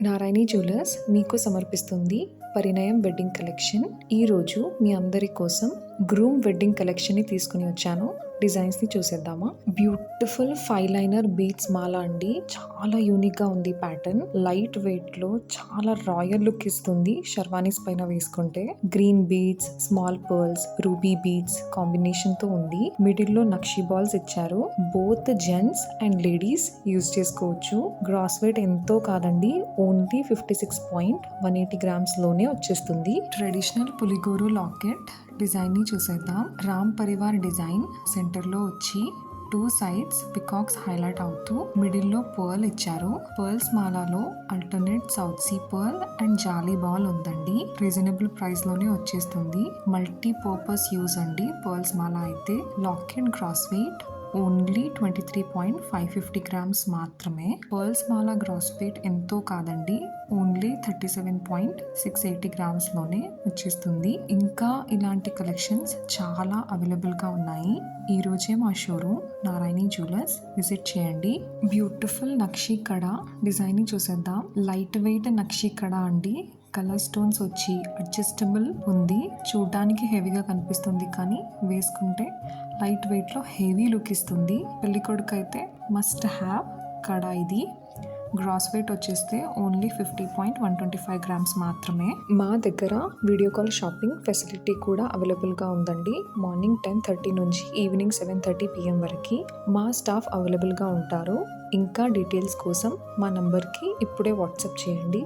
నారాయణి jewellers మీకు సమర్పిస్తుంది పరిణయం wedding collection. ఈరోజు మీ అందరి కోసం గ్రూమ్ వెడ్డింగ్ కలెక్షన్ని తీసుకుని వచ్చాను. డిజైన్స్ని చూసేద్దామా. బ్యూటిఫుల్ 5 లైనర్ బీడ్స్ మాల అండి. చాలా యూనిక్గా ఉంది ప్యాటర్న్. లైట్ వెయిట్లో చాలా రాయల్ లుక్ ఇస్తుంది షర్వానీస్ పైన వేసుకుంటే. Green beads, small pearls, ruby beads కాంబినేషన్తో ఉంది. మిడిల్లో నక్షి బాల్స్ ఇచ్చారు. Both gents and ladies use చేసుకోవచ్చు. గ్రాస్ వెయిట్ ఎంతో కాదండి, ఓన్లీ 56.180 గ్రామ్స్ లోనే వచ్చేస్తుంది. ట్రెడిషనల్ పులిగోరు లాకెట్ డిజైన్ని చూసేద్దాం. రామ్ పరివార్ డిజైన్ సెంటర్లో వచ్చి 2 సైడ్స్ పికాక్స్ హైలైట్ అవుతూ మిడిల్లో పర్ల్ ఇచ్చారు. పర్ల్స్ మాలలో alternate south sea pearl and jali ball ఉందండి. రీజనబుల్ ప్రైస్ లోనే వచ్చేస్తుంది. మల్టీ పర్పస్ యూజ్ అండి పర్ల్స్ మాల అయితే. Locket gross weight only 23.550 grams మాత్రమే. పర్ల్స్ మాల గ్రాస్ వెయిట్ ఎంతో కాదండి, ఓన్లీ 37.680 గ్రామ్స్ లోనే వచ్చేస్తుంది. ఇంకా ఇలాంటి కలెక్షన్స్ చాలా అవైలబుల్గా ఉన్నాయి. ఈ రోజే మా షోరూమ్ నారాయణి జ్యువెలర్స్ విజిట్ చేయండి. బ్యూటిఫుల్ నక్షి కడ డిజైన్ ని చూసేద్దాం. లైట్ వెయిట్ నక్షి కడ అండి. కలర్ స్టోన్స్ వచ్చి అడ్జస్టబుల్ ఉంది. చూడడానికి హెవీగా కనిపిస్తుంది కానీ వేసుకుంటే లైట్ వెయిట్లో హెవీ లుక్ ఇస్తుంది. పెళ్ళికొడుకు అయితే మస్ట్ హ్యావ్ కడ ఇది. గ్రాస్ వెయిట్ వచ్చేస్తే ఓన్లీ 50.125 గ్రామ్స్ మాత్రమే. మా దగ్గర వీడియో కాల్ షాపింగ్ ఫెసిలిటీ కూడా అవైలబుల్గా ఉందండి. మార్నింగ్ 10:30 నుంచి ఈవినింగ్ 7:30 PM వరకు మా స్టాఫ్ అవైలబుల్గా ఉంటారు. ఇంకా డీటెయిల్స్ కోసం మా నంబర్కి ఇప్పుడే వాట్సాప్ చేయండి.